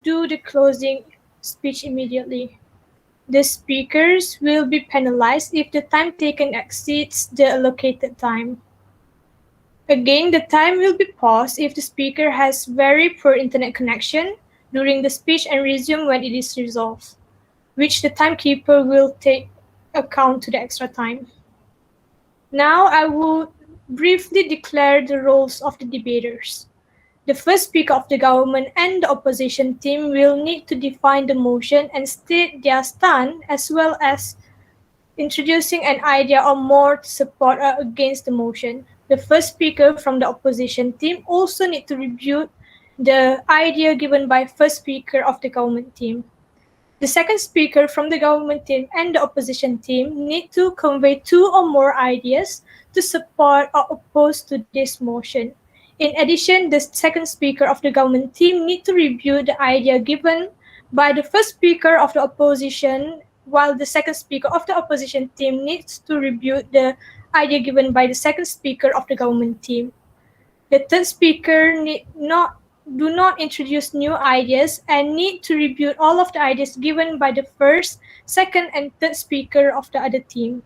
do the closing speech immediately. The speakers will be penalized if the time taken exceeds the allocated time. Again, the time will be paused if the speaker has very poor internet connection during the speech and resume when it is resolved, which the timekeeper will take account to the extra time. Now I will briefly declare the roles of the debaters. The first speaker of the government and the opposition team will need to define the motion and state their stand as well as introducing an idea or more to support or against the motion. The first speaker from the opposition team also need to rebut the idea given by first speaker of the government team. The second speaker from the government team and the opposition team need to convey two or more ideas to support or oppose to this motion. In addition, the second speaker of the government team need to rebut the idea given by the first speaker of the opposition, while the second speaker of the opposition team needs to rebut the idea given by the second speaker of the government team. The third speaker do not introduce new ideas and need to rebut all of the ideas given by the first, second, and third speaker of the other team.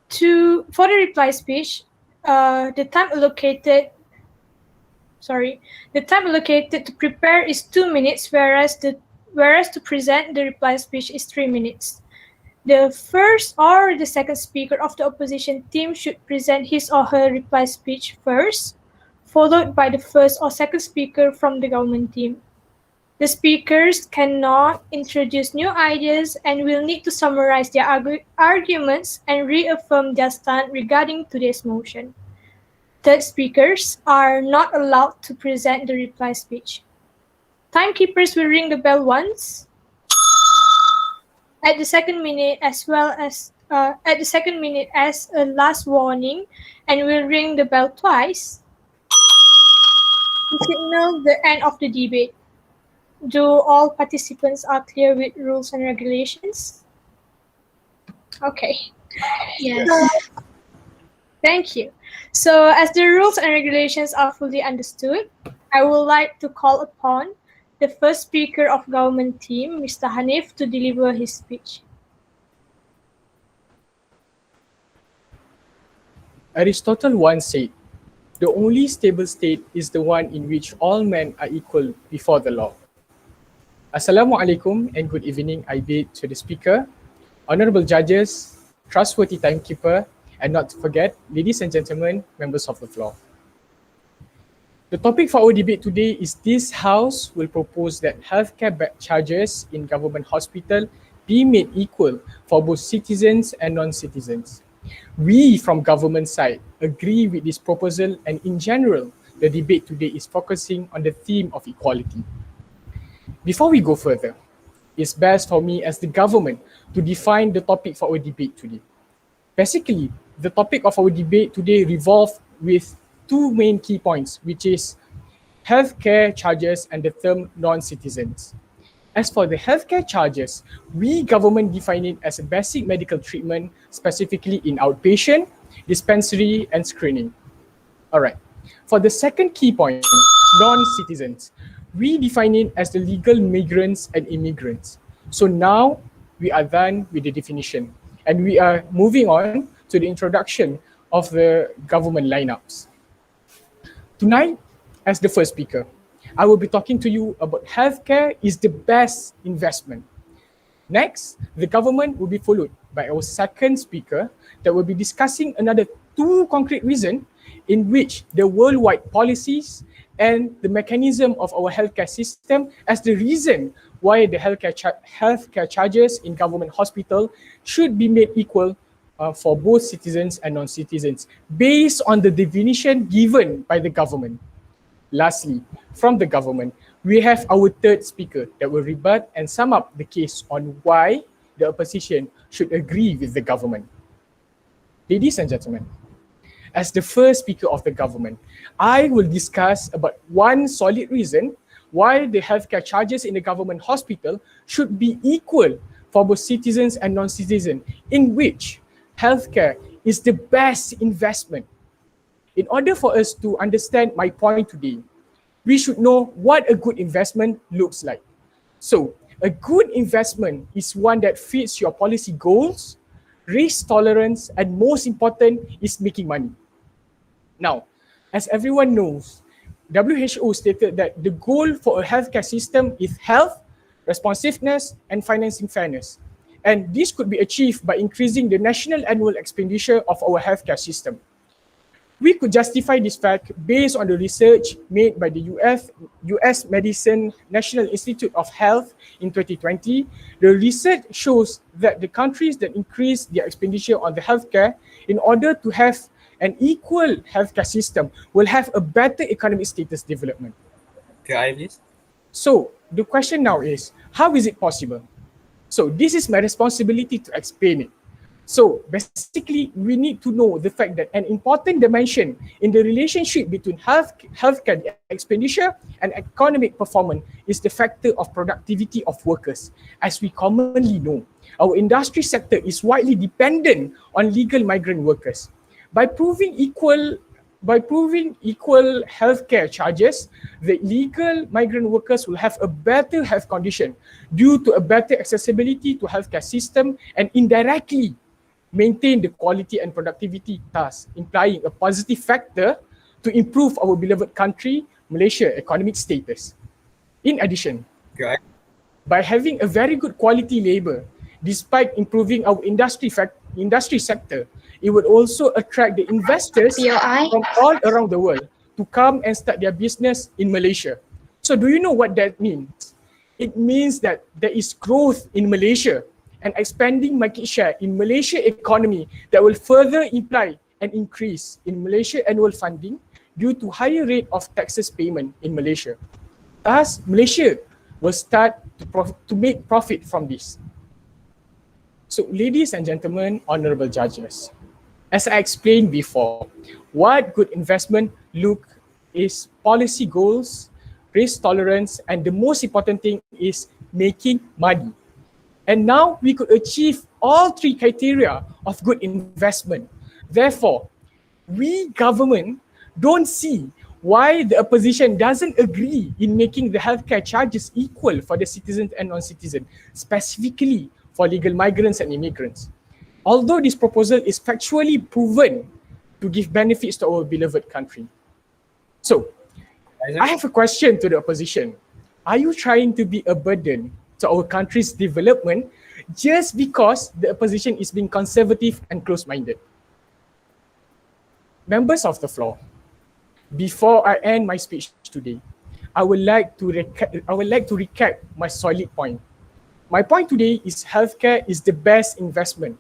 For the reply speech, the time allocated to prepare is 2 minutes, whereas to present the reply speech is 3 minutes. The first or the second speaker of the opposition team should present his or her reply speech first, followed by the first or second speaker from the government team. The speakers cannot introduce new ideas and will need to summarize their arguments and reaffirm their stand regarding today's motion. Third speakers are not allowed to present the reply speech. Timekeepers will ring the bell once at the second minute as a last warning, and will ring the bell twice to signal the end of the debate. Do all participants are clear with rules and regulations? Okay. Yes. Thank you. So as the rules and regulations are fully understood, I would like to call upon the first speaker of government team, Mr. Haneef, to deliver his speech. Aristotle once said, "The only stable state is the one in which all men are equal before the law." Assalamualaikum and good evening I bid to the speaker, honorable judges, trustworthy timekeeper, and not to forget, ladies and gentlemen, members of the floor. The topic for our debate today is this House will propose that healthcare charges in government hospital be made equal for both citizens and non-citizens. We from government side agree with this proposal, and in general, the debate today is focusing on the theme of equality. Before we go further, it's best for me as the government to define the topic for our debate today. Basically, the topic of our debate today revolves with two main key points, which is healthcare charges and the term non-citizens. As for the healthcare charges, we government define it as a basic medical treatment, specifically in outpatient, dispensary, and screening. All right. For the second key point, non-citizens, we define it as the legal migrants and immigrants. So now we are done with the definition, and we are moving on to the introduction of the government lineups. Tonight, as the first speaker, I will be talking to you about healthcare is the best investment. Next, the government will be followed by our second speaker that will be discussing another two concrete reasons in which the worldwide policies and the mechanism of our healthcare system as the reason why the healthcare charges in government hospital should be made equal for both citizens and non-citizens based on the definition given by the government. Lastly, from the government, we have our third speaker that will rebut and sum up the case on why the opposition should agree with the government. Ladies and gentlemen, as the first speaker of the government, I will discuss about one solid reason why the healthcare charges in the government hospital should be equal for both citizens and non-citizens, in which healthcare is the best investment. In order for us to understand my point today, we should know what a good investment looks like. So, a good investment is one that fits your policy goals, risk tolerance, and most important is making money. Now, as everyone knows, WHO stated that the goal for a healthcare system is health, responsiveness, and financing fairness. And this could be achieved by increasing the national annual expenditure of our healthcare system. We could justify this fact based on the research made by the US Medicine National Institute of Health in 2020. The research shows that the countries that increase their expenditure on the healthcare in order to have an equal healthcare system will have a better economic status development. Okay, please. So the question now is, how is it possible? So this is my responsibility to explain it. So basically, we need to know the fact that an important dimension in the relationship between healthcare expenditure and economic performance is the factor of productivity of workers. As we commonly know, our industry sector is widely dependent on legal migrant workers. By proving equal healthcare charges, the legal migrant workers will have a better health condition due to a better accessibility to healthcare system and indirectly maintain the quality and productivity, thus implying a positive factor to improve our beloved country, Malaysia, economic status. In addition, Okay. by having a very good quality labor, despite improving our industry sector, it would also attract the investors from all around the world to come and start their business in Malaysia. So do you know what that means? It means that there is growth in Malaysia and expanding market share in Malaysia economy that will further imply an increase in Malaysia annual funding due to higher rate of taxes payment in Malaysia. Thus, Malaysia will start to make profit from this. So, ladies and gentlemen, honorable judges, as I explained before, what good investment look is policy goals, risk tolerance, and the most important thing is making money. And now we could achieve all three criteria of good investment. Therefore, we government don't see why the opposition doesn't agree in making the healthcare charges equal for the citizens and non-citizens, specifically for legal migrants and immigrants. Although this proposal is factually proven to give benefits to our beloved country. So, I have a question to the opposition. Are you trying to be a burden to our country's development just because the opposition is being conservative and close-minded? Members of the floor, before I end my speech today, I would like to recap my solid point. My point today is healthcare is the best investment,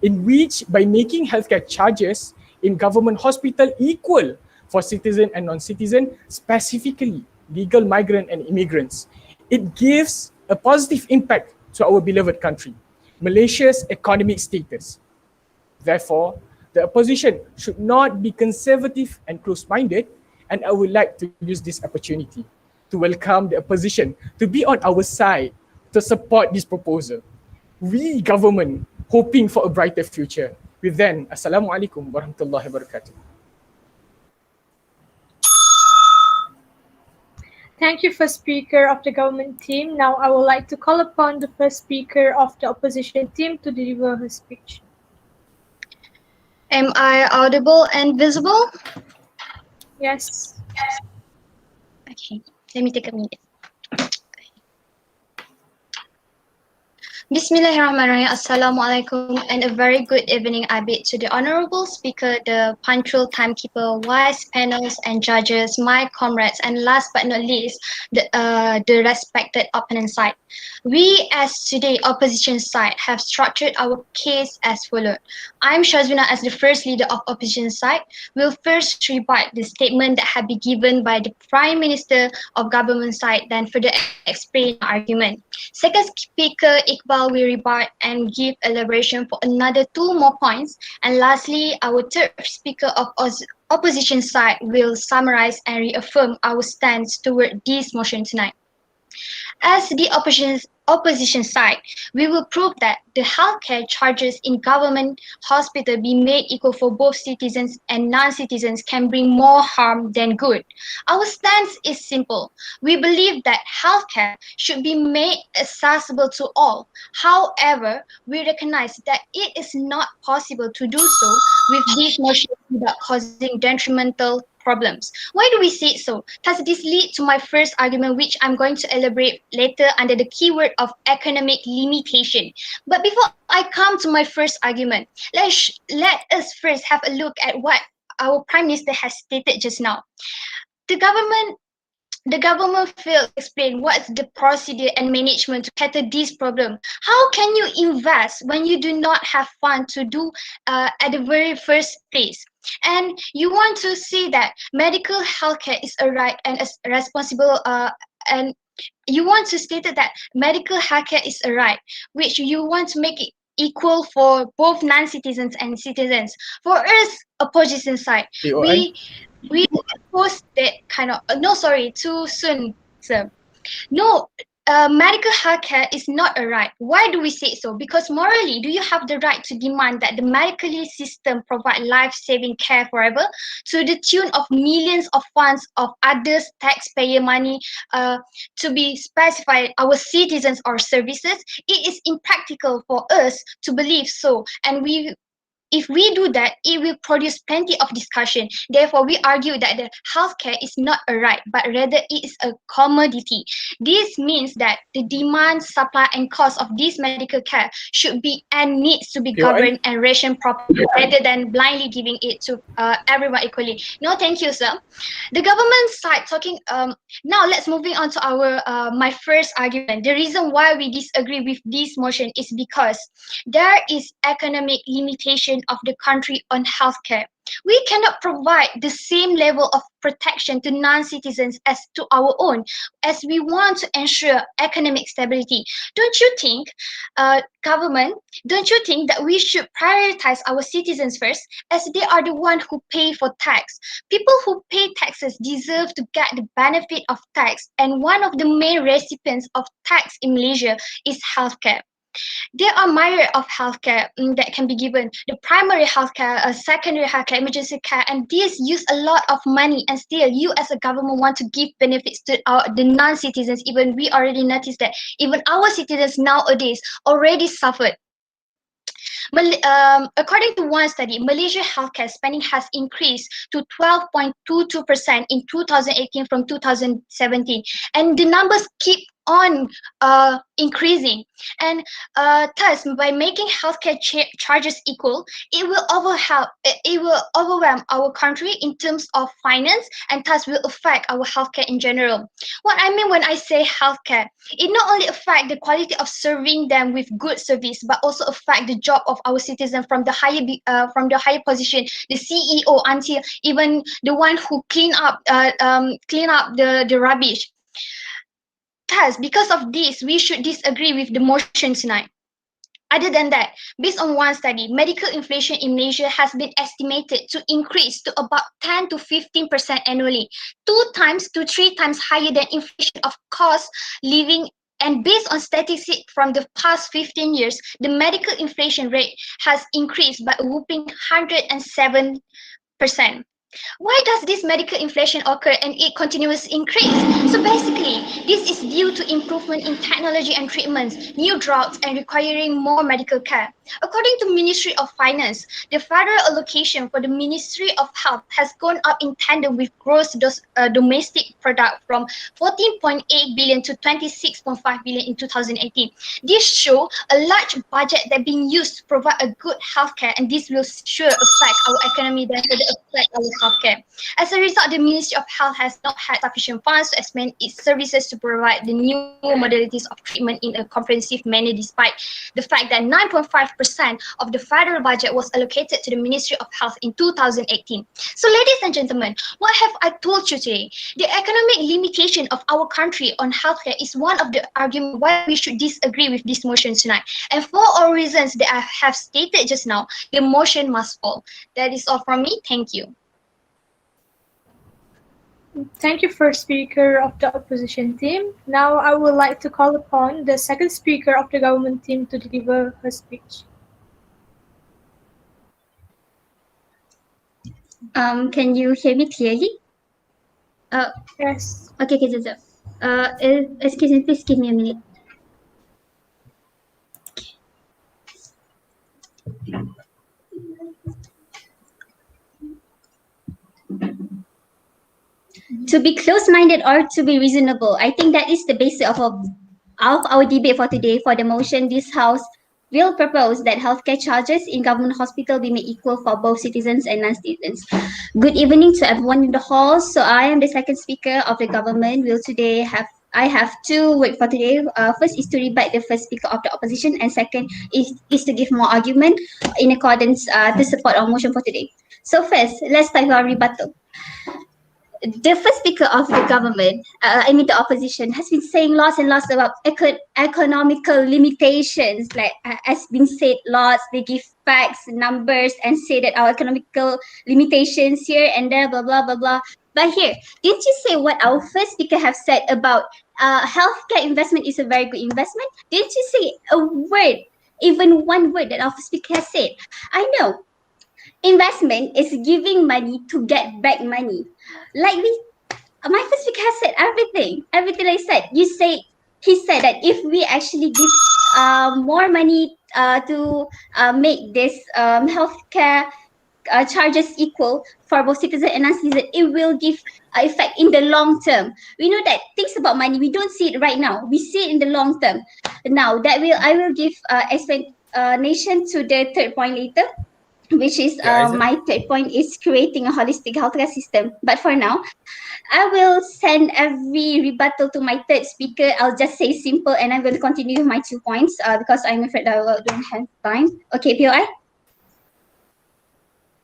in which by making healthcare charges in government hospital equal for citizen and non-citizen, specifically legal migrant and immigrants, it gives a positive impact to our beloved country, Malaysia's economic status. Therefore, the opposition should not be conservative and close-minded, and I would like to use this opportunity to welcome the opposition to be on our side to support this proposal. We government hoping for a brighter future. With then, Assalamualaikum warahmatullahi wabarakatuh. Thank you, first speaker of the government team. Now I would like to call upon the first speaker of the opposition team to deliver her speech. Am I audible and visible? Yes. Okay, let me take a minute. Bismillahirrahmanirrahim. Assalamualaikum and a very good evening I bid to the honorable speaker, the punctual timekeeper, wise panels and judges, my comrades, and last but not least, the respected opponent side. We as today opposition side have structured our case as follows. I'm Syazwina as the first leader of opposition side will first rebut the statement that have been given by the Prime Minister of government side, then further explain argument. Second speaker Iqbal will rebut and give elaboration for another 2 more points. And lastly, our third speaker of opposition side will summarize and reaffirm our stance toward this motion tonight. As the opposition side, we will prove that the healthcare charges in government hospital be made equal for both citizens and non-citizens can bring more harm than good. Our stance is simple. We believe that healthcare should be made accessible to all. However, we recognize that it is not possible to do so with these motions without causing detrimental problems. Why do we say it so? Thus, this leads to my first argument, which I'm going to elaborate later under the keyword of economic limitation. But before I come to my first argument, let us first have a look at what our Prime Minister has stated just now. The government the government failed to explain what's the procedure and management to cater this problem. How can you invest when you do not have fund to do at the very first place? And you want to see that medical healthcare is a right and a responsible and you want to state that medical healthcare is a right, which you want to make it equal for both non-citizens and citizens. For us, opposition side, POI? we oppose that kind of no, sorry, too soon, sir. No, medical healthcare is not a right. Why do we say so? Because morally, do you have the right to demand that the medical system provide life-saving care forever to the tune of millions of funds of others taxpayer money to be specified our citizens or services? It is impractical for us to believe so, and if we do that, it will produce plenty of discussion. Therefore, we argue that the healthcare is not a right, but rather it is a commodity. This means that the demand, supply, and cost of this medical care should be and needs to be governed and rationed properly, rather than blindly giving it to everyone equally. No, thank you, sir. The government side talking. Now, let's moving on to our my first argument. The reason why we disagree with this motion is because there is economic limitation of the country on healthcare. We cannot provide the same level of protection to non-citizens as to our own, as we want to ensure economic stability. Don't you think, government, don't you think that we should prioritize our citizens first, as they are the ones who pay for tax? People who pay taxes deserve to get the benefit of tax, and one of the main recipients of tax in Malaysia is healthcare. There are myriad of healthcare that can be given. The primary healthcare, secondary healthcare, emergency care, and these use a lot of money. And still, you as a government want to give benefits to the non-citizens. Even we already noticed that even our citizens nowadays already suffered. According to one study, Malaysia healthcare spending has increased to 12.22% in 2018 from 2017, and the numbers keep on increasing. And thus, by making healthcare charges equal, it will overwhelm our country in terms of finance, and thus will affect our healthcare in general. What I mean when I say healthcare, it not only affect the quality of serving them with good service, but also affect the job of our citizens from the higher position, the CEO, until even the one who clean up the rubbish. Thus, because of this, we should disagree with the motion tonight. Other than that, based on one study, medical inflation in Malaysia has been estimated to increase to about 10 to 15% annually, 2 to 3 times higher than inflation of cost living. And based on statistics from the past 15 years, the medical inflation rate has increased by a whopping 107%. Why does this medical inflation occur and it continues increase? So basically, this is due to improvement in technology and treatments, new drugs, and requiring more medical care. According to Ministry of Finance, the federal allocation for the Ministry of Health has gone up in tandem with gross domestic product from 14.8 billion to 26.5 billion in 2018. This shows a large budget that being used to provide a good healthcare, and this will sure affect our economy, then further affect our healthcare. As a result, the Ministry of Health has not had sufficient funds to expand its services to provide the new modalities of treatment in a comprehensive manner, despite the fact that 9.5% of the federal budget was allocated to the Ministry of Health in 2018. So, ladies and gentlemen, what have I told you today? The economic limitation of our country on healthcare is one of the arguments why we should disagree with this motion tonight. And for all reasons that I have stated just now, the motion must fall. That is all from me. Thank you. Thank you, first speaker of the opposition team. Now I would like to call upon the second speaker of the government team to deliver her speech. Can you hear me clearly? Yes. Okay, sekejap. Excuse me, please give me a minute. To be close-minded or to be reasonable, I think that is the basis of our debate for today. For the motion, this House will propose that healthcare charges in government hospital be made equal for both citizens and non-citizens. Good evening to everyone in the hall. So I am the second speaker of the government. I have two words for today. First is to rebut the first speaker of the opposition, and second is to give more argument in accordance to support our motion for today. So first, let's start with our rebuttal. The first speaker of the government, the opposition, has been saying lots and lots about economical limitations. Like has been said lots, they give facts, numbers, and say that our economical limitations here and there, blah blah blah blah. But here, didn't you say what our first speaker have said about healthcare investment is a very good investment? Didn't you say a word, even one word that our first speaker has said? I know investment is giving money to get back money. Like my first speaker has said everything I said. He said that if we actually give more money to make this healthcare charges equal for both citizen and non-citizen, it will give effect in the long term. We know that things about money, we don't see it right now. We see it in the long term. Now I will give explanation to the third point later, which is my third point is creating a holistic healthcare system. But for now, I will send every rebuttal to my third speaker. I'll just say simple and I'm going to continue with my 2 points because I'm afraid I don't have time. Okay, POI?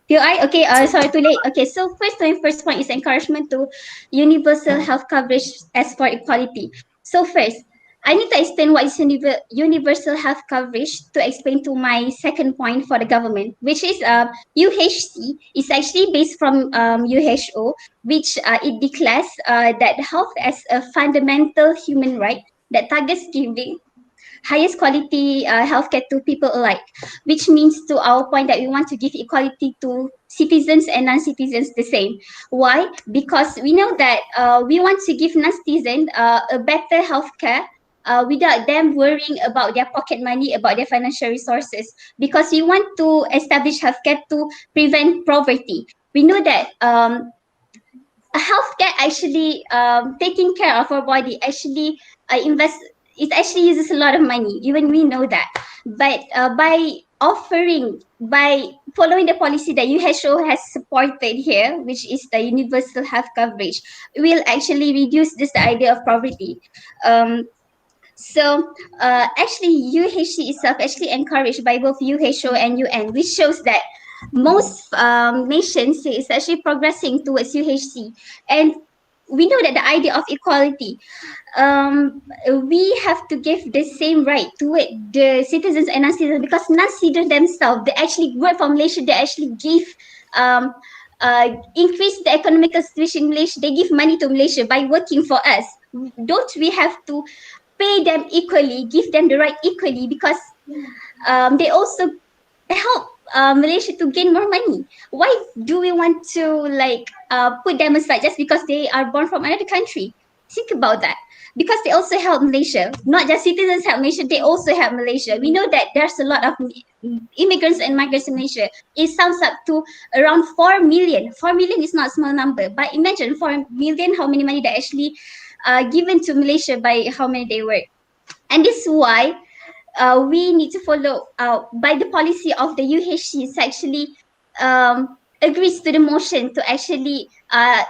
POI? Okay, sorry, too late. Okay, so my first point is encouragement to universal health coverage as for equality. So first, I need to explain what is universal health coverage to explain to my second point for the government, which is UHC is actually based from WHO, which it declares that health as a fundamental human right that targets giving highest quality healthcare to people alike, which means to our point that we want to give equality to citizens and non-citizens the same. Why? Because we know that we want to give non-citizens a better healthcare without them worrying about their pocket money, about their financial resources, because we want to establish healthcare to prevent poverty. We know that healthcare actually taking care of our body actually invest it actually uses a lot of money, even we know that. But by following the policy that WHO has supported here, which is the universal health coverage, will actually reduce this idea of poverty. Actually UHC itself actually encouraged by both WHO and UN, which shows that most nations is actually progressing towards UHC. And we know that the idea of equality, we have to give the same right to it, the citizens and non-citizens, because non-citizens themselves, they actually work for Malaysia, they actually give increase the economical situation in Malaysia, they give money to Malaysia by working for us. Don't we have to pay them equally, give them the right equally, because they also help Malaysia to gain more money? Why do we want to put them aside just because they are born from another country? Think about that. Because they also help Malaysia. Not just citizens help Malaysia, they also help Malaysia. We know that there's a lot of immigrants and migrants in Malaysia. It sums up to around 4 million. 4 million is not a small number, but imagine 4 million, how many money they actually given to Malaysia by how many they work. And this is why we need to follow by the policy of the UHC is actually agrees to the motion to actually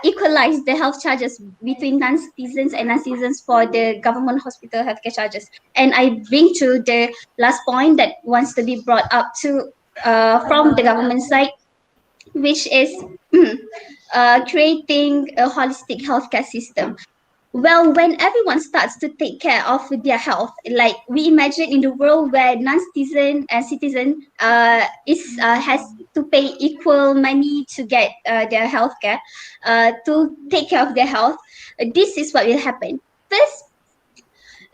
equalize the health charges between non-citizens and non-citizens for the government hospital healthcare charges. And I bring to the last point that wants to be brought up to from the government side, which is creating a holistic healthcare system. Well, when everyone starts to take care of their health, like we imagine in the world where non-citizen and citizen is has to pay equal money to get their health care, to take care of their health, this is what will happen. First,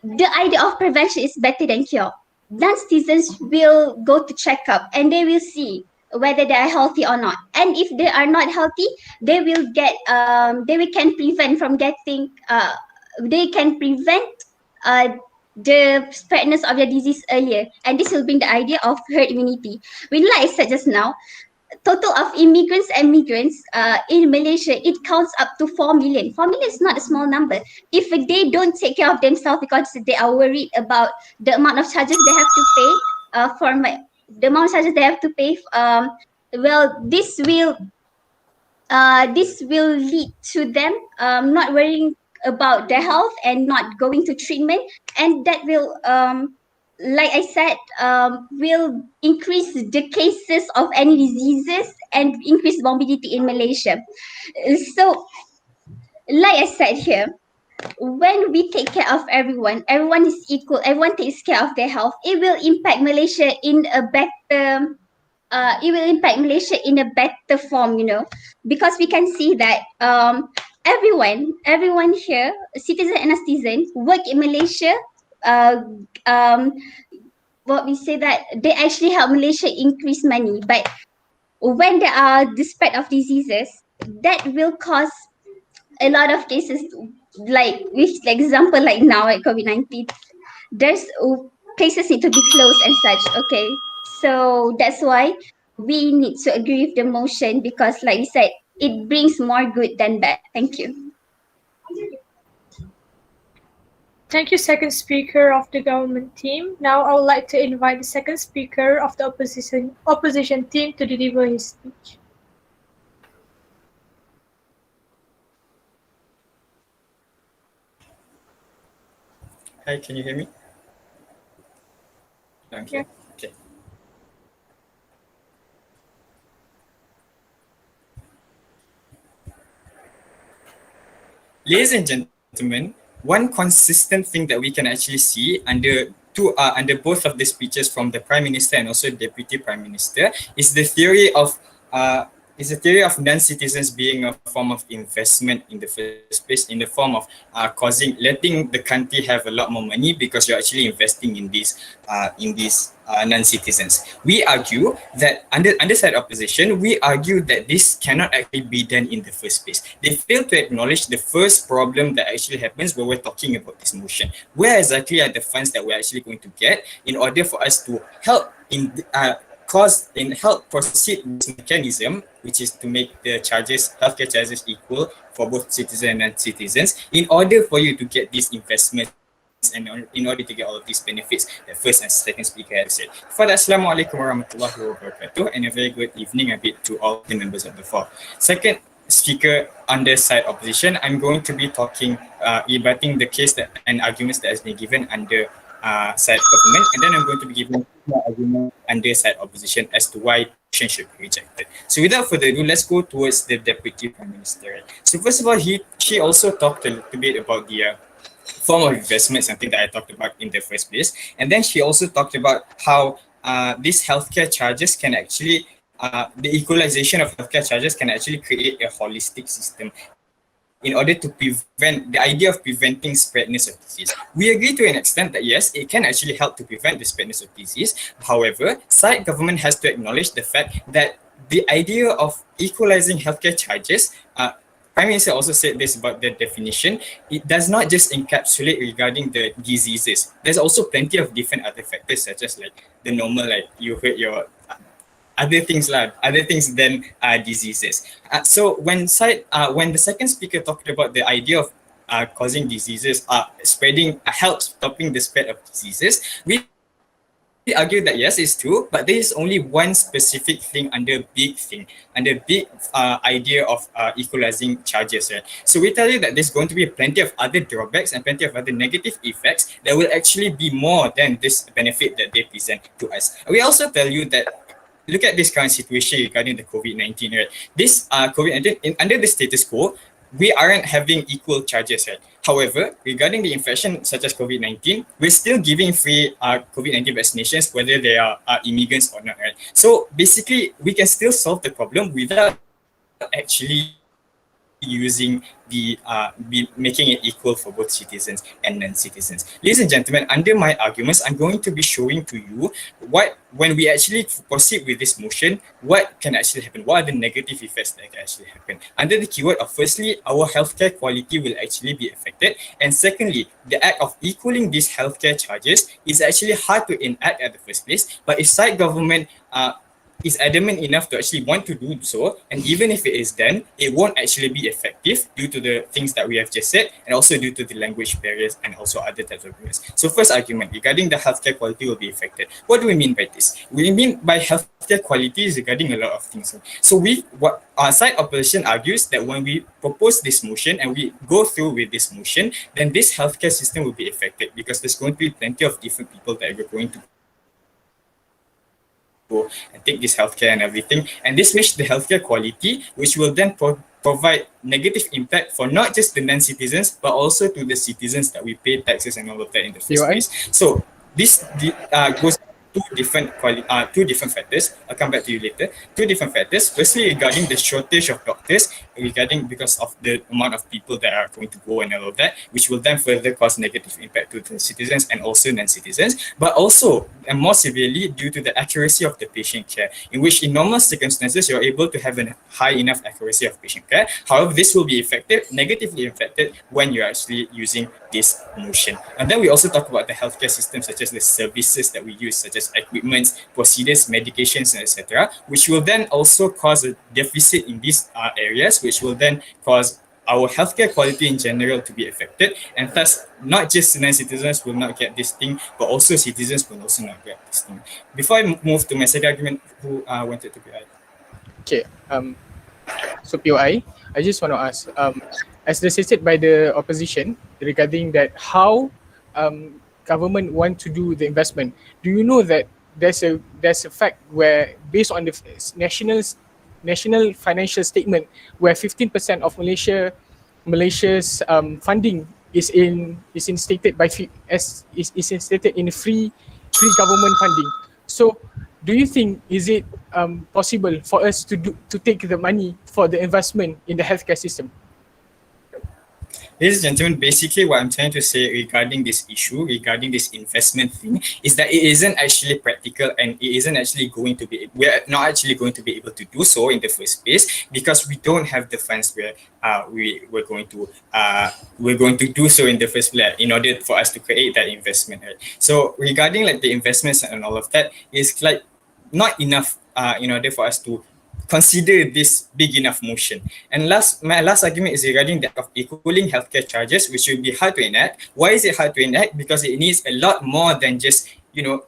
the idea of prevention is better than cure. Non-citizens will go to check up and they will see whether they are healthy or not. And if they are not healthy, they will get they can prevent from getting they can prevent uh, the spreadness of the disease earlier. And this will bring the idea of herd immunity. When, like I said just now, total of immigrants and migrants in Malaysia, it counts up to 4 million. 4 million is not a small number. If they don't take care of themselves because they are worried about the amount of charges they have to pay the amount of charges they have to pay, well, this will lead to them not worrying about their health and not going to treatment, and that will like I said, will increase the cases of any diseases and increase morbidity in Malaysia. So, like I said here, when we take care of everyone, everyone is equal, everyone takes care of their health, it will impact Malaysia in a better form, because we can see that everyone here, citizen and non-citizen, work in Malaysia. Uh, um, what we say that they actually help Malaysia increase money, but when there are the spread of diseases, that will cause a lot of cases, like with example like now at COVID-19, there's places need to be closed and such. Okay, so that's why we need to agree with the motion, because like we said, it brings more good than bad. Thank you. Thank you, second speaker of the government team. Now I would like to invite the second speaker of the opposition team to deliver his speech. Hi, can you hear me? Okay. Yeah. Okay. Ladies and gentlemen, one consistent thing that we can actually see under both of the speeches from the Prime Minister and also Deputy Prime Minister is the theory of non-citizens being a form of investment in the first place, in the form of letting the country have a lot more money because you're actually investing in these non-citizens. We argue that under side opposition, we argue that this cannot actually be done in the first place. They fail to acknowledge the first problem that actually happens when we're talking about this motion. Where exactly are the funds that we're actually going to get in order for us to help help proceed with this mechanism, which is to make the healthcare charges equal for both citizens and non-citizens, in order for you to get these investments and in order to get all of these benefits that first and second speaker have said. Further, Assalamualaikum warahmatullahi wabarakatuh, and a very good evening to all the members of the floor. Second speaker under side opposition, I'm going to be debating the case and arguments that has been given under side government, and then I'm going to be giving more argument under side opposition as to why motion should be rejected. So without further ado, let's go towards the Deputy Prime Minister. So first of all, she also talked a little bit about the form of investment, something that I talked about in the first place, and then she also talked about how these healthcare charges can actually the equalization of healthcare charges can actually create a holistic system in order to prevent the idea of preventing spreadness of disease. We agree to an extent that yes, it can actually help to prevent the spreadness of disease. However, side government has to acknowledge the fact that the idea of equalizing healthcare charges, Prime Minister also said this about the definition, it does not just encapsulate regarding the diseases. There's also plenty of different other factors, such as like the normal, like you heard your other things than diseases. So when the second speaker talked about the idea of causing diseases, stopping the spread of diseases, we argue that yes, it's true, but there is only one specific thing under big idea of equalizing charges. Right? So we tell you that there's going to be plenty of other drawbacks and plenty of other negative effects that will actually be more than this benefit that they present to us. We also tell you that look at this current situation regarding the COVID-19, right? This COVID-19, under the status quo, we aren't having equal charges, right? However, regarding the infection such as COVID-19, we're still giving free COVID-19 vaccinations whether they are immigrants or not, right? So basically, we can still solve the problem without actually using making it equal for both citizens and non-citizens. Ladies and gentlemen, under my arguments, I'm going to be showing to you what, when we actually proceed with this motion, what can actually happen, what are the negative effects that can actually happen. Under the keyword of firstly, our healthcare quality will actually be affected, and secondly, the act of equaling these healthcare charges is actually hard to enact at the first place, but if side government is adamant enough to actually want to do so, and even if it is done, it won't actually be effective due to the things that we have just said, and also due to the language barriers and also other types of barriers. So first argument regarding the healthcare quality will be affected. What do we mean by this? We mean by healthcare quality is regarding a lot of things. So what our side opposition argues that when we propose this motion and we go through with this motion, then this healthcare system will be affected because there's going to be plenty of different people that are going to go and take this healthcare and everything, and this makes the healthcare quality, which will then provide negative impact for not just the non-citizens but also to the citizens that we pay taxes and all of that in the first place. So this goes two different factors. I'll come back to you later. Two different factors. Firstly, regarding the shortage of doctors, because of the amount of people that are going to go and all of that, which will then further cause negative impact to the citizens and also non-citizens, but also and more severely due to the accuracy of the patient care, in which in normal circumstances you're able to have a high enough accuracy of patient care. However, this will be negatively affected when you're actually using this motion. And then we also talk about the healthcare system, such as the services that we use, such as equipment, procedures, medications, etc., which will then also cause a deficit in these areas, which will then cause our healthcare quality in general to be affected, and thus not just non-citizens will not get this thing, but also citizens will also not get this thing. Before I move to my second argument, who wanted to be added? Okay, so POI, I just want to ask, as stated by the opposition regarding that how government want to do the investment, do you know that there's a fact where based on the national financial statement where 15% of Malaysia's funding is instated in free government funding. So do you think is it possible for us to take the money for the investment in the healthcare system? Ladies and gentlemen, basically what I'm trying to say regarding this issue, regarding this investment thing, is that it isn't actually practical and it isn't actually we're not actually going to be able to do so in the first place because we don't have the funds where we're going to do so in the first place in order for us to create that investment. Right? So regarding like the investments and all of that, is like not enough in order for us to consider this big enough motion. And my last argument is regarding that of equaling healthcare charges, which will be hard to enact. Why is it hard to enact? Because it needs a lot more than just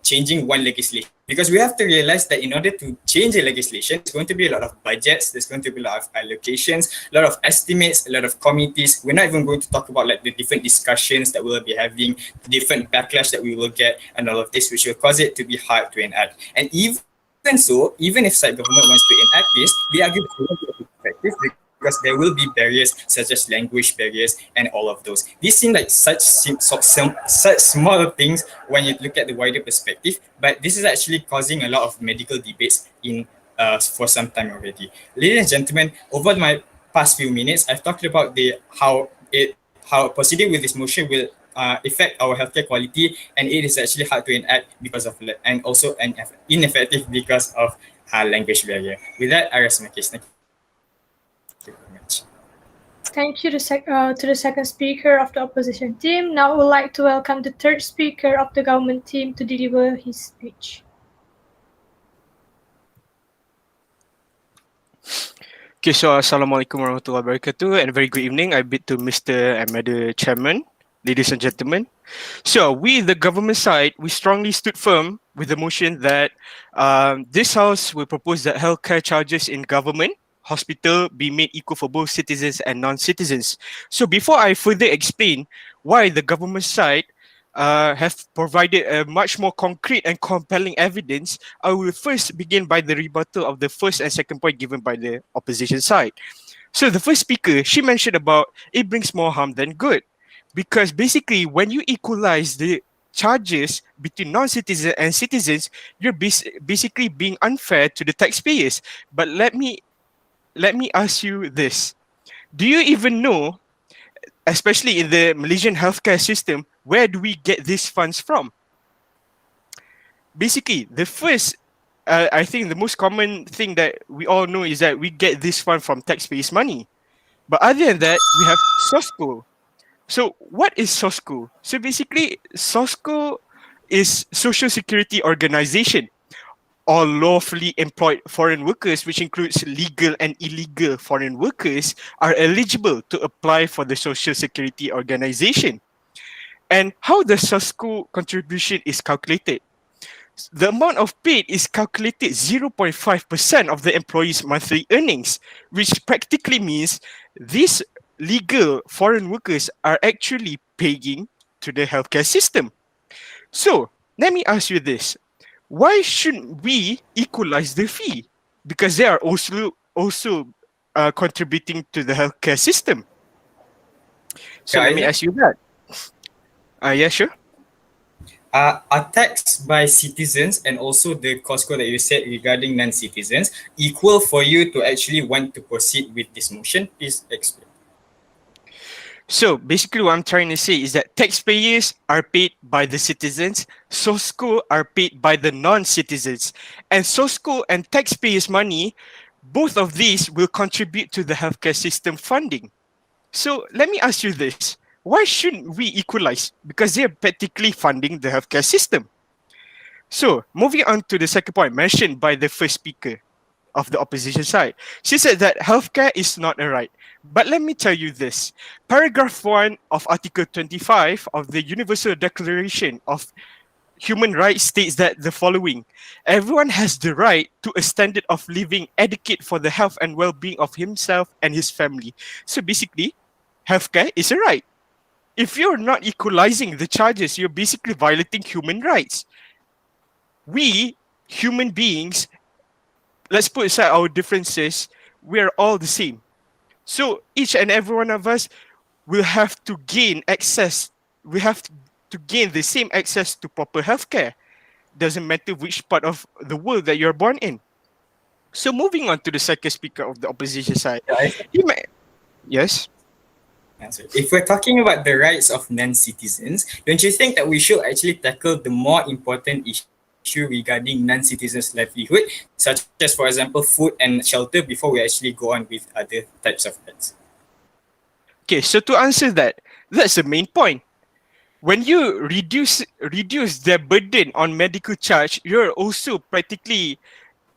changing one legislation. Because we have to realize that in order to change a legislation, there's going to be a lot of budgets, there's going to be a lot of allocations, a lot of estimates, a lot of committees. We're not even going to talk about like the different discussions that we'll be having, the different backlash that we will get, and all of this, which will cause it to be hard to enact. And even if side government wants to enact this, we argue that it won't be effective because there will be barriers such as language barriers and all of those. These seem like such small things when you look at the wider perspective, but this is actually causing a lot of medical debates for some time already. Ladies and gentlemen, over my past few minutes, I've talked about how proceeding with this motion will affect our healthcare quality, and it is actually hard to enact because of and also ineffective because of language barrier. With that, I rest my case. Thank you very much. Thank you to the second speaker of the opposition team. Now I would like to welcome the third speaker of the government team to deliver his speech. Okay, so Assalamualaikum warahmatullahi wabarakatuh and a very good evening. I bid to Mr. and Madam Chairman, ladies and gentlemen. So we, the government side, we strongly stood firm with the motion that this House will propose that healthcare charges in government hospital be made equal for both citizens and non-citizens. So before I further explain why the government side have provided a much more concrete and compelling evidence, I will first begin by the rebuttal of the first and second point given by the opposition side. So the first speaker, she mentioned about it brings more harm than good. Because basically when you equalize the charges between non-citizens and citizens, you're basically being unfair to the taxpayers. But let me ask you this. Do you even know, especially in the Malaysian healthcare system, where do we get these funds from? Basically, the first, I think the most common thing that we all know is that we get this fund from taxpayers' money. But other than that, we have SOSCO. So what is SOSCO? So basically, SOSCO is Social Security Organization. All lawfully employed foreign workers, which includes legal and illegal foreign workers, are eligible to apply for the Social Security Organization. And how the SOSCO contribution is calculated? The amount of paid is calculated 0.5% of the employee's monthly earnings, which practically means these legal foreign workers are actually paying to the healthcare system. So let me ask you this. Why shouldn't we equalize the fee? Because they are also contributing to the healthcare system. So let me ask you that. Yeah, sure. Are taxed by citizens and also the Costco that you said regarding non-citizens equal for you to actually want to proceed with this motion? Please explain. So basically what I'm trying to say is that taxpayers are paid by the citizens, SOSCO are paid by the non-citizens. And SOSCO and taxpayers' money, both of these will contribute to the healthcare system funding. So let me ask you this. Why shouldn't we equalize? Because they're practically funding the healthcare system. So moving on to the second point mentioned by the first speaker of the opposition side. She said that healthcare is not a right. But let me tell you this. Paragraph 1 of Article 25 of the Universal Declaration of Human Rights states that the following: everyone has the right to a standard of living adequate for the health and well-being of himself and his family. So basically, healthcare is a right. If you're not equalizing the charges, you're basically violating human rights. We, human beings, let's put aside our differences, we are all the same. So each and every one of us will have to gain access. We have to gain the same access to proper healthcare. Doesn't matter which part of the world that you're born in. So moving on to the second speaker of the opposition side. Yes? If we're talking about the rights of non-citizens, don't you think that we should actually tackle the more important issue regarding non-citizens' livelihood, such as, for example, food and shelter, before we actually go on with other types of rights? Okay, so to answer that, that's the main point. When you reduce their burden on medical charge, you're also practically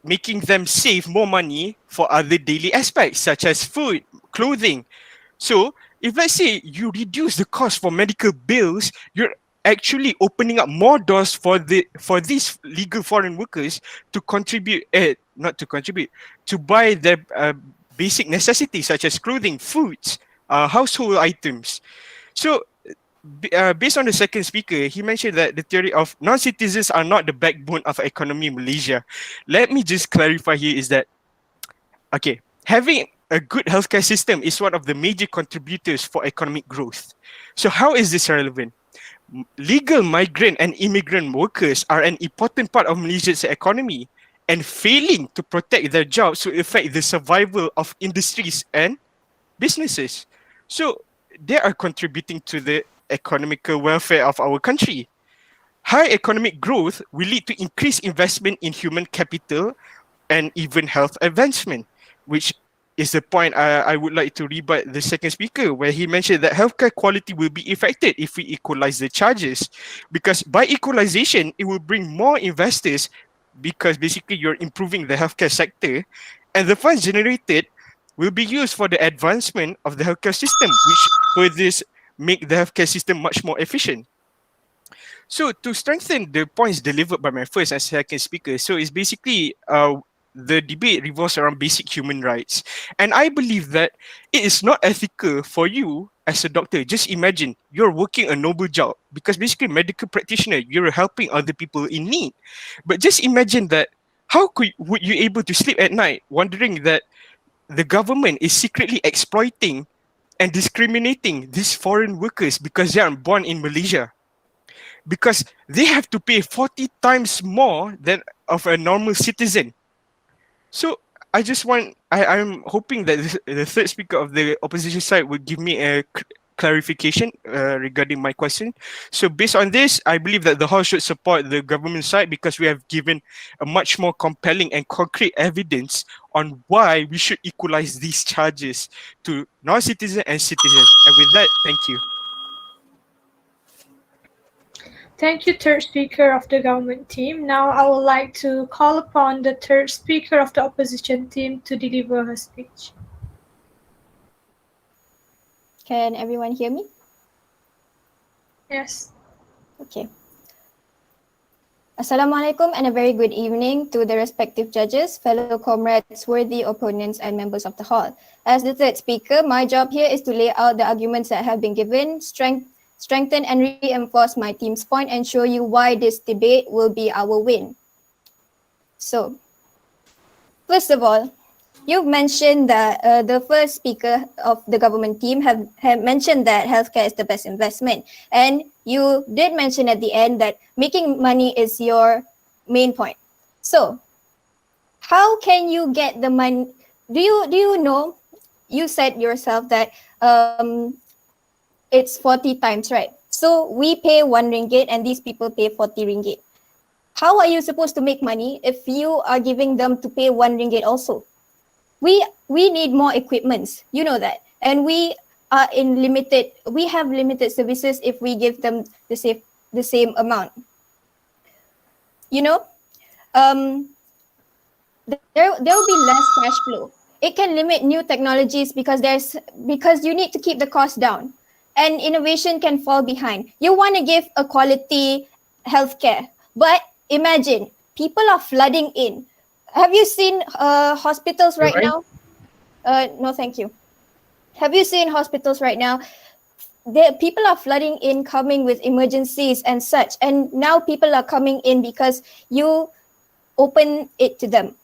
making them save more money for other daily aspects, such as food, clothing. So if let's say you reduce the cost for medical bills, you're actually opening up more doors for these legal foreign workers to contribute, to buy their basic necessities such as clothing, foods, household items. So based on the second speaker, he mentioned that the theory of non-citizens are not the backbone of economy in Malaysia. Let me just clarify here is that, okay, having a good healthcare system is one of the major contributors for economic growth. So how is this relevant? Legal migrant and immigrant workers are an important part of Malaysia's economy, and failing to protect their jobs will affect the survival of industries and businesses. So they are contributing to the economical welfare of our country. High economic growth will lead to increased investment in human capital and even health advancement, which is the point I would like to rebut the second speaker, where he mentioned that healthcare quality will be affected if we equalize the charges. Because by equalization, it will bring more investors, because basically you're improving the healthcare sector, and the funds generated will be used for the advancement of the healthcare system, which further make the healthcare system much more efficient. So to strengthen the points delivered by my first and second speaker, so it's basically the debate revolves around basic human rights. And I believe that it is not ethical for you as a doctor. Just imagine you're working a noble job, because basically medical practitioner, you're helping other people in need. But just imagine that, would you able to sleep at night wondering that the government is secretly exploiting and discriminating these foreign workers because they are born in Malaysia, because they have to pay 40 times more than of a normal citizen. So I'm hoping that the third speaker of the opposition side would give me a clarification regarding my question. So based on this, I believe that the House should support the government side because we have given a much more compelling and concrete evidence on why we should equalize these charges to non-citizens and citizens. And with that, thank you. Thank you, third speaker of the government team. Now I would like to call upon the third speaker of the opposition team to deliver her speech. Can everyone hear me? Yes. Okay. Assalamualaikum and a very good evening to the respective judges, fellow comrades, worthy opponents and members of the hall. As the third speaker, my job here is to lay out the arguments that have been given, strengthen and reinforce my team's point and show you why this debate will be our win. So, first of all, you've mentioned that the first speaker of the government team have mentioned that healthcare is the best investment. And you did mention at the end that making money is your main point. So, how can you get the money? Do you know, you said yourself that it's 40 times, right? So we pay 1 ringgit and these people pay 40 ringgit. How are you supposed to make money if you are giving them to pay 1 ringgit also? We need more equipments, you know that. And we have limited services if we give them the same amount. You know, there will be less cash flow. It can limit new technologies because you need to keep the cost down. And innovation can fall behind. You want to give a quality healthcare, but imagine people are flooding in. Have you seen hospitals right now? No, thank you. Have you seen hospitals right now? People are flooding in, coming with emergencies and such. And now people are coming in because you open it to them.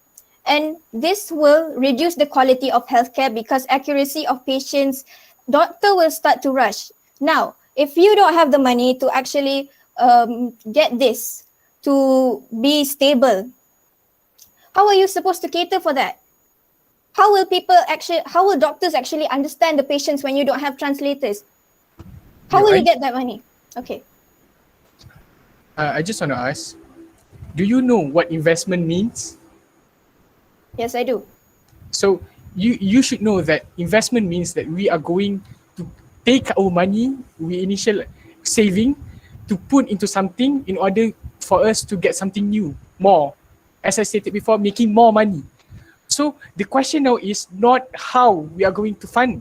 And this will reduce the quality of healthcare because accuracy of patients, doctor will start to rush. Now, if you don't have the money to actually get this to be stable, how are you supposed to cater for that? How will doctors actually understand the patients when you don't have translators? How will you get that money? Okay. I just want to ask, do you know what investment means? Yes, I do. So you should know that investment means that we are going to take our money, we initial saving, to put into something in order for us to get something new, more. As I stated before, making more money. So the question now is not how we are going to fund,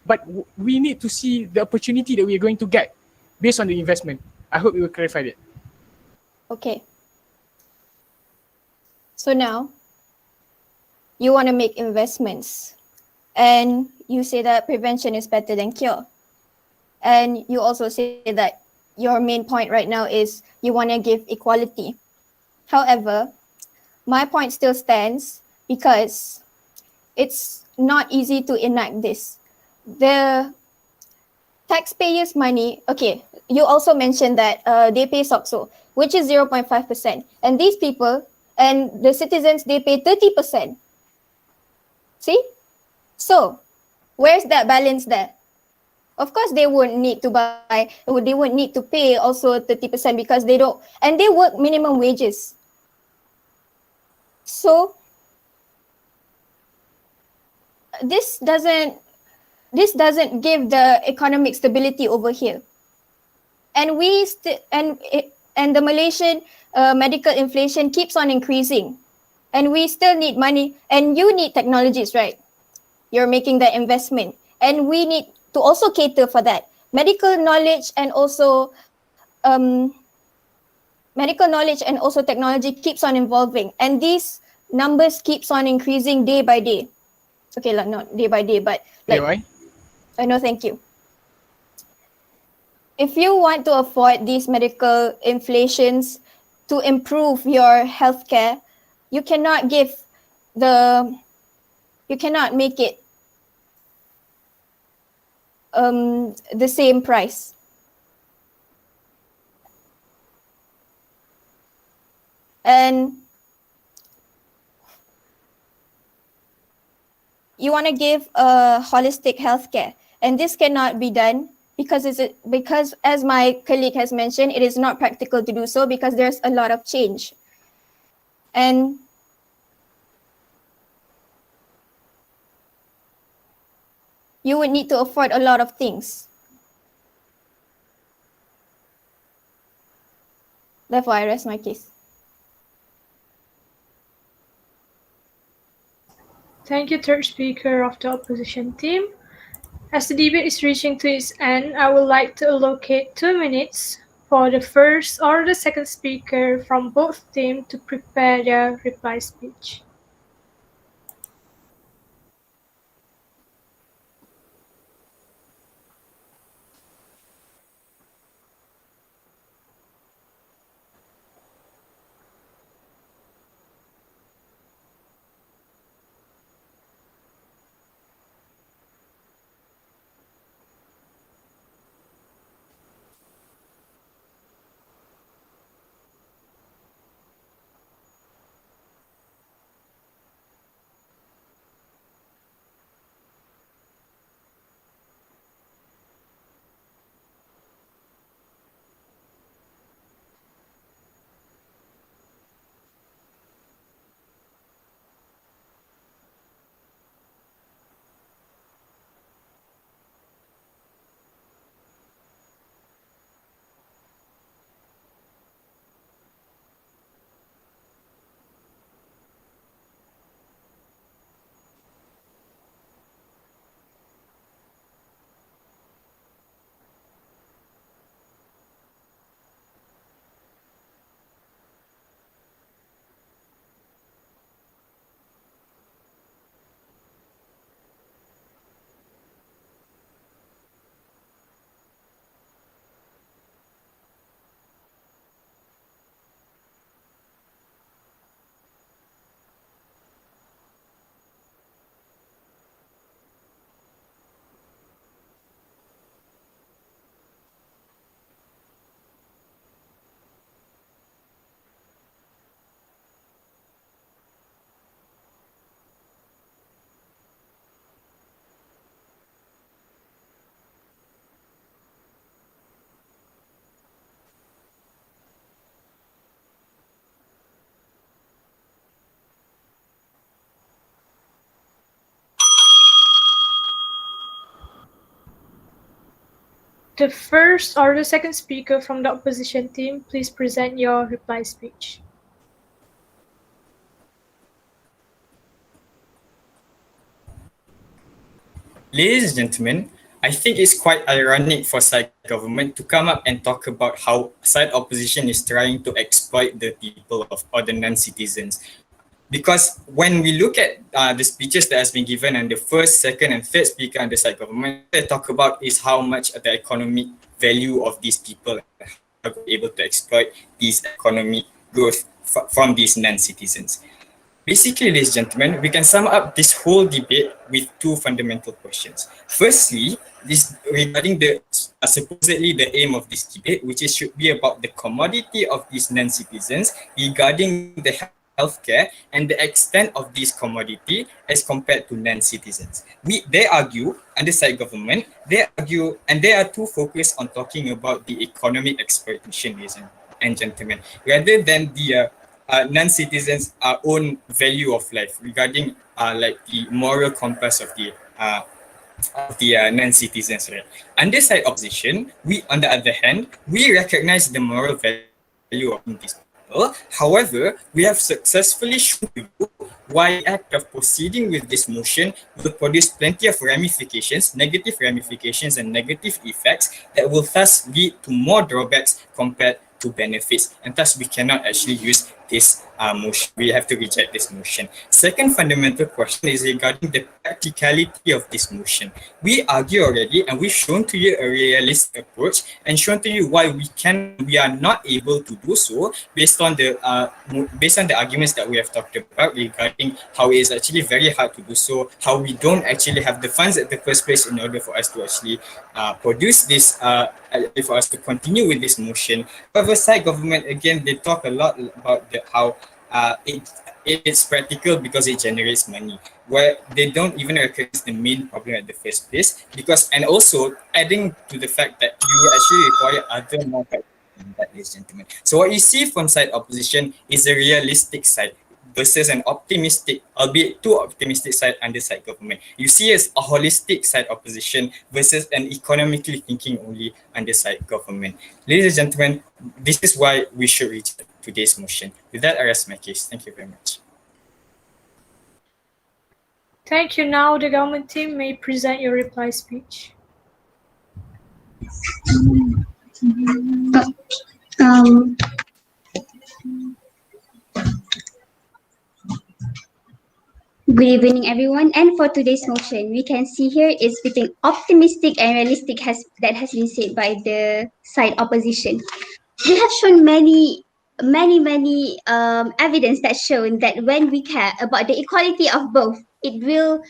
but we need to see the opportunity that we are going to get based on the investment. I hope you will clarify that. Okay. So now, you want to make investments and you say that prevention is better than cure. And you also say that your main point right now is you want to give equality. However, my point still stands because it's not easy to enact this. The taxpayers' money, okay, you also mentioned that they pay SOXO, which is 0.5%. And these people and the citizens, they pay 30%. See? So, where's that balance there? Of course, they won't need to they won't need to pay also 30% because they don't, and they work minimum wages. So, this doesn't give the economic stability over here. And and the Malaysian medical inflation keeps on increasing. And we still need money, and you need technologies, right? You're making that investment, and we need to also cater for that. Medical knowledge and also technology keeps on evolving, and these numbers keeps on increasing day by day. Okay, not day by day, but like. No, thank you. If you want to afford these medical inflations to improve your healthcare, you cannot give the You cannot make it the same price. And you want to give a holistic healthcare, and this cannot be done because as my colleague has mentioned, it is not practical to do so because there's a lot of change. And you would need to afford a lot of things. Therefore, I rest my case. Thank you, third speaker of the opposition team. As the debate is reaching to its end, I would like to allocate 2 minutes for the first or the second speaker from both teams to prepare their reply speech. The first or the second speaker from the opposition team, please present your reply speech. Ladies and gentlemen, I think it's quite ironic for side government to come up and talk about how side opposition is trying to exploit the people of or the non-citizens. Because when we look at the speeches that has been given and the first, second, and third speaker on the side government, they talk about is how much the economic value of these people are able to exploit these economic growth from these non-citizens. Basically, ladies and gentlemen, we can sum up this whole debate with two fundamental questions. Firstly, this regarding the supposedly the aim of this debate, which is should be about the commodity of these non-citizens regarding the healthcare and the extent of this commodity as compared to non-citizens. They argue, under side government, they argue, and they are too focused on talking about the economic exploitation, ladies and gentlemen, rather than the non-citizens' own value of life regarding like the moral compass of the non-citizens. Right? Under side opposition, we, on the other hand, we recognize the moral value of these people. However, we have successfully shown you why the act of proceeding with this motion will produce plenty of ramifications, negative ramifications and negative effects that will thus lead to more drawbacks compared to benefits, and thus we cannot actually use this motion. We have to reject this motion. Second fundamental question is regarding the practicality of this motion. We argue already, and we've shown to you a realistic approach and shown to you why we are not able to do so based on the arguments that we have talked about regarding how it is actually very hard to do so, how we don't actually have the funds at the first place in order for us to actually produce this, for us to continue with this motion. However, side government, again, they talk a lot about how it's practical because it generates money, where they don't even recognize the main problem at the first place. Because, and also adding to the fact that you actually require other more than that, ladies and gentlemen. So what you see from side opposition is a realistic side versus an optimistic, albeit too optimistic side under side government. You see as a holistic side opposition versus an economically thinking only under side government. Ladies and gentlemen, this is why we should reject today's motion. With that, I rest my case. Thank you very much. Thank you. Now the government team may present your reply speech. Um, Good evening, everyone. And for today's motion, we can see here is between optimistic and realistic that has been said by the side opposition. We have shown many evidence that shown that when we care about the equality of both, it will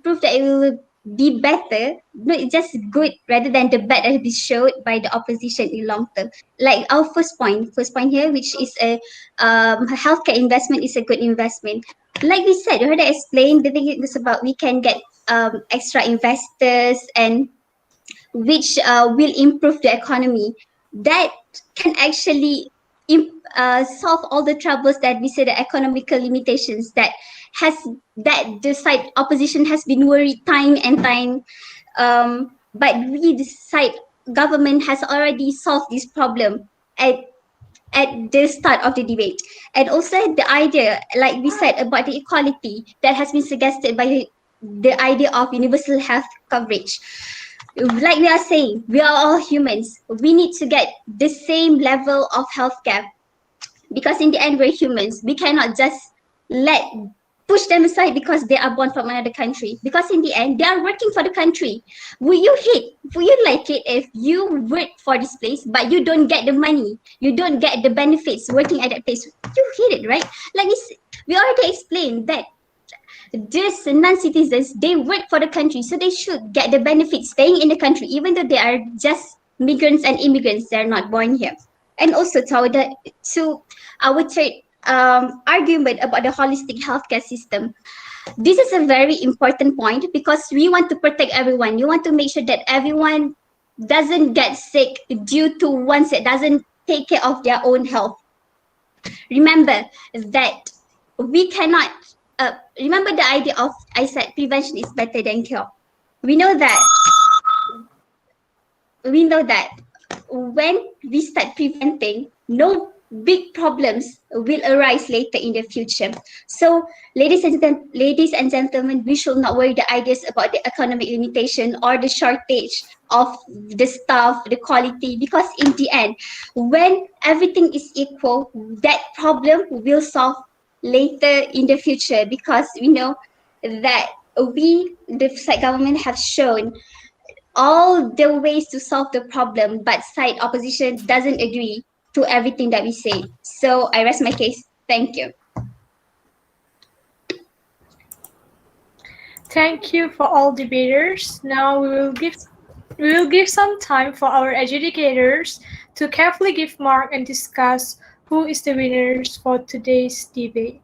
prove that it will be better, not just good, rather than the bad that has been showed by the opposition in long term. Like our first point here, which is a healthcare investment is a good investment. Like we said, you heard I explained, the thing was about we can get extra investors and which will improve the economy. That can actually solve all the troubles that we say, the economical limitations that the side opposition has been worried time and time. But we, the side government, has already solved this problem at the start of the debate. And also the idea, like we said, about the equality that has been suggested by the idea of universal health coverage. Like we are saying, we are all humans. We need to get the same level of healthcare because in the end, we're humans. We cannot just push them aside because they are born from another country. Because in the end, they are working for the country. Will you like it if you work for this place, but you don't get the money, you don't get the benefits working at that place? You hate it, right? Like we already explained that these non-citizens, they work for the country, so they should get the benefits staying in the country, even though they are just migrants and immigrants, they're not born here. And also to our third argument about the holistic healthcare system. This is a very important point because we want to protect everyone. You want to make sure that everyone doesn't get sick due to ones that doesn't take care of their own health. Remember that we cannot remember the idea of, I said, prevention is better than cure. We know that when we start preventing, no big problems will arise later in the future. So, ladies and gentlemen, we should not worry the ideas about the economic limitation or the shortage of the staff, the quality, because in the end, when everything is equal, that problem will solve later in the future, because we know that the side government, have shown all the ways to solve the problem, but side opposition doesn't agree to everything that we say. So I rest my case. Thank you. Thank you for all debaters. Now we will give some time for our adjudicators to carefully give mark and discuss who is the winners for today's debate.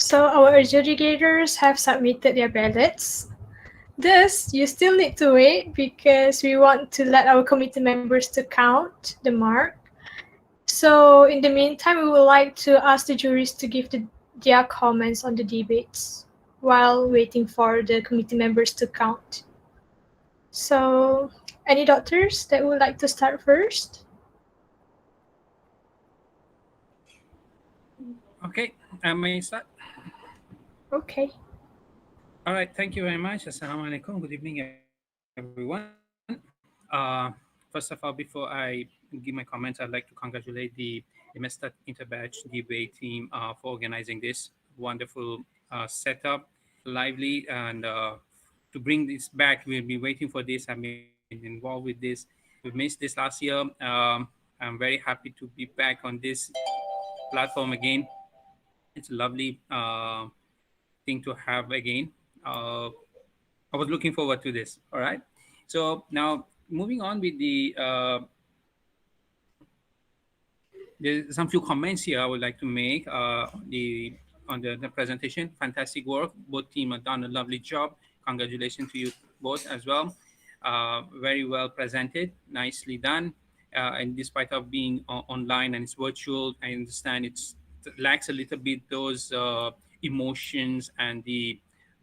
So our adjudicators have submitted their ballots. Thus, you still need to wait because we want to let our committee members to count the mark. So in the meantime, we would like to ask the juries to give their comments on the debates while waiting for the committee members to count. So, any doctors that would like to start first? Okay, may I start? Okay. All right, thank you very much. Assalamualaikum. Good evening, everyone. First of all, before I give my comments, I'd like to congratulate the Mestat Interbatch debate team for organizing this wonderful setup, lively, and to bring this back. We've been waiting for this. I've been involved with this. We missed this last year. I'm very happy to be back on this platform again. It's a lovely thing to have again. I was looking forward to this. All right. So now moving on with there's some few comments here I would like to make on the presentation. Fantastic work. Both team have done a lovely job. Congratulations to you both as well. Very well presented, nicely done. And despite of being online and it's virtual, I understand it lacks a little bit those emotions and the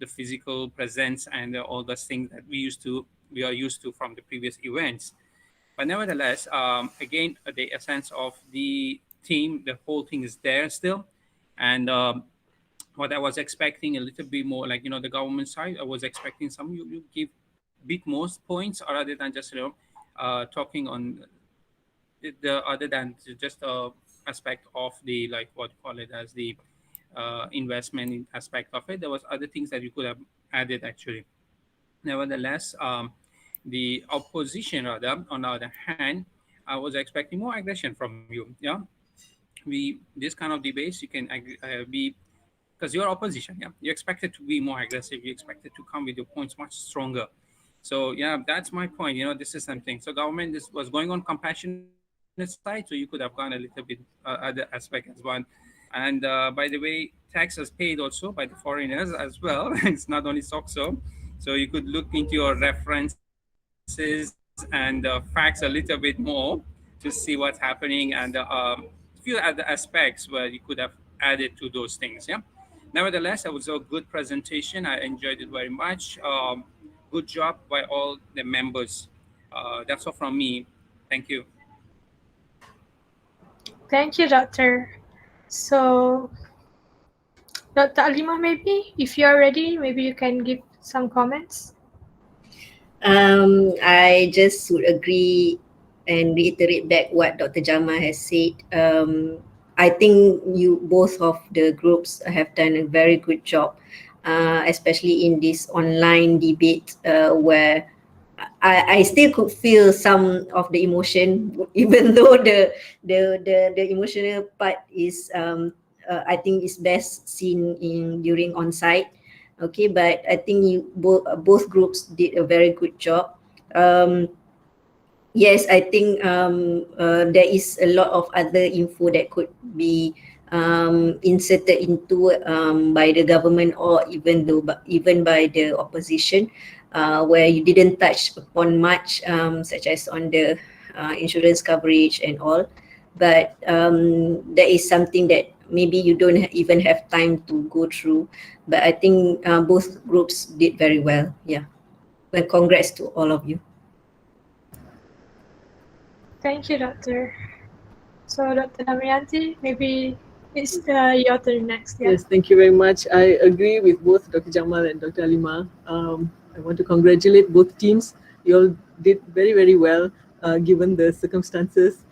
physical presence and all those things that we are used to from the previous events. But nevertheless, again, the essence of the team, the whole thing is there still. And what I was expecting a little bit more, like, the government side, I was expecting some you give bit most points rather than just, talking on the other than just aspect of the, like, what you call it as the investment aspect of it. There was other things that you could have added actually. Nevertheless, the opposition, rather, on the other hand, I was expecting more aggression from you. Yeah, this kind of debates you can be, because you're opposition. Yeah, you expected to be more aggressive. You expected to come with your points much stronger. So yeah, that's my point. This is something. So government was going on compassionate side, so you could have gone a little bit other aspect as one. And by the way, tax is paid also by the foreigners as well. It's not only SOXO. So you could look into your references and facts a little bit more to see what's happening, and a few other aspects where you could have added to those things. Yeah. Nevertheless, it was a good presentation. I enjoyed it very much. Good job by all the members. That's all from me. Thank you. Thank you, Doctor. So, Dr. Alima, maybe, if you are ready, maybe you can give some comments. I just would agree and reiterate back what Dr. Jamal has said. I think both of the groups have done a very good job, especially in this online debate where I still could feel some of the emotion, even though the emotional part is I think is best seen during on-site. Okay, but I think both groups did a very good job. Yes, I think there is a lot of other info that could be inserted into by the government or even by the opposition, where you didn't touch upon much, such as on the insurance coverage and all. But there is something that maybe you don't even have time to go through. But I think both groups did very well. Yeah. Well, congrats to all of you. Thank you, Doctor. So, Dr. Damayanti, maybe it's your turn next. Yeah. Yes, thank you very much. I agree with both Dr. Jamal and Dr. Alima. I want to congratulate both teams. You all did very, very well given the circumstances.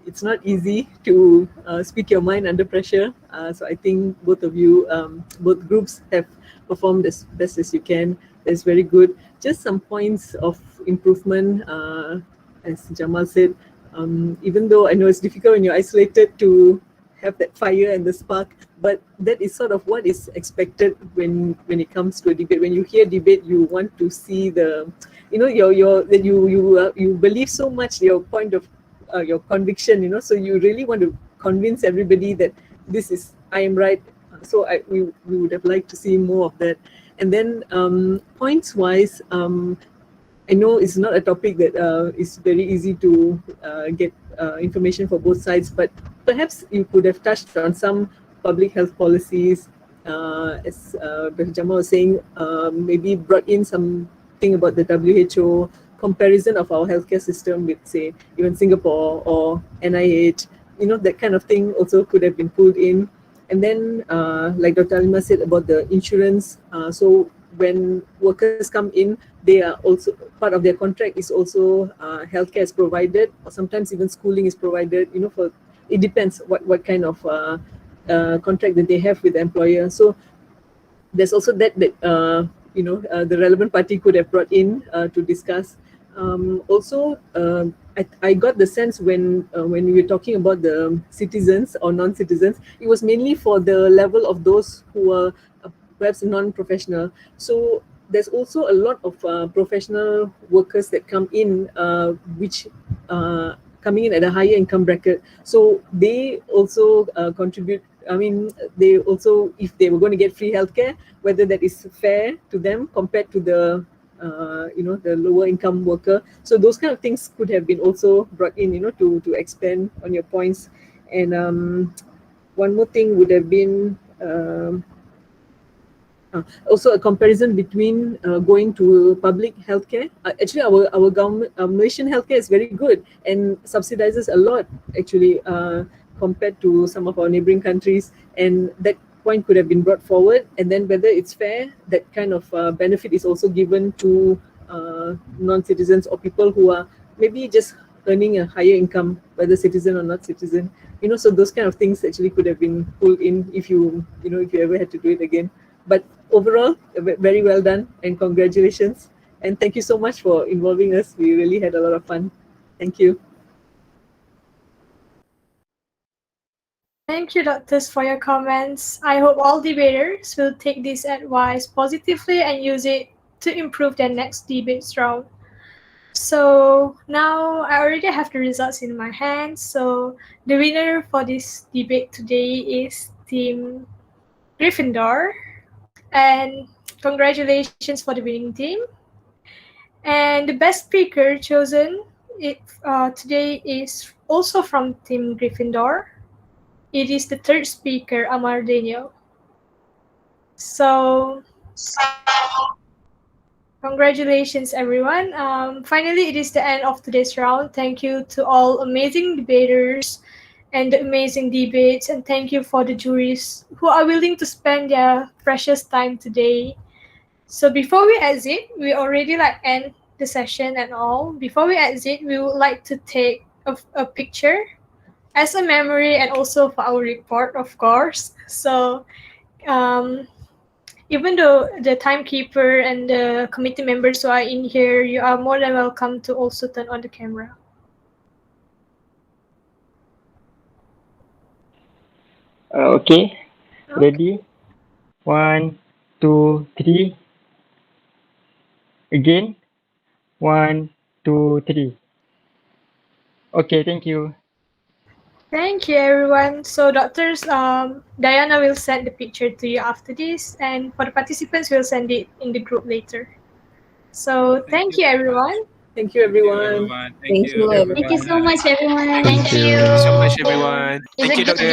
It's not easy to speak your mind under pressure. So I think both of you, both groups have performed as best as you can. It's very good. Just some points of improvement, as Jamal said. Even though I know it's difficult when you're isolated to have that fire and the spark, but that is sort of what is expected when it comes to a debate. When you hear debate, you want to see the, that you believe so much your point of your conviction, so you really want to convince everybody that I am right, So we would have liked to see more of that. And then points wise, I know it's not a topic that is very easy to get information for both sides, but perhaps you could have touched on some public health policies, as Dr. Jamal was saying, maybe brought in something about the WHO, comparison of our healthcare system with, say, even Singapore or NIH, that kind of thing also could have been pulled in. And then, like Dr. Alima said about the insurance, so when workers come in, they are also, part of their contract is also healthcare is provided, or sometimes even schooling is provided, it depends what kind of contract that they have with the employer. So there's also that the relevant party could have brought in to discuss. Also, I got the sense when we were talking about the citizens or non-citizens, it was mainly for the level of those who were perhaps non-professional. So there's also a lot of professional workers that come in, which coming in at a higher income bracket. So they also contribute. I mean, they also, if they were going to get free healthcare, whether that is fair to them compared to the the lower income worker. So those kind of things could have been also brought in, to expand on your points. And one more thing would have been also a comparison between going to public healthcare. Actually, our government, Malaysian healthcare is very good and subsidizes a lot, actually, compared to some of our neighboring countries. And that point could have been brought forward. And then whether it's fair, that kind of benefit is also given to non-citizens or people who are maybe just earning a higher income, whether citizen or not citizen. So those kind of things actually could have been pulled in if you ever had to do it again. But overall, very well done and congratulations. And thank you so much for involving us. We really had a lot of fun. Thank you. Thank you, doctors, for your comments. I hope all debaters will take this advice positively and use it to improve their next debate round. So now I already have the results in my hands. So the winner for this debate today is Team Gryffindor. And congratulations for the winning team. And the best speaker chosen today is also from Team Gryffindor. It is the third speaker, Ammar. So, congratulations, everyone. Finally, it is the end of today's round. Thank you to all amazing debaters and the amazing debates. And thank you for the juries who are willing to spend their precious time today. So before we exit, we already end the session and all. Before we exit, we would like to take a picture as a memory and also for our report, of course. So even though the timekeeper and the committee members who are in here, you are more than welcome to also turn on the camera. Okay, ready? 1, 2, 3. Again. 1, 2, 3. Okay, thank you. Thank you, everyone. So, doctors, Diana will send the picture to you after this, and for the participants, we'll send it in the group later. So, thank you, everyone. Thank you, everyone. Thank you. Thank you so much, everyone. Thank you. Thank you so much, everyone. It's Thank a you, good Doctor.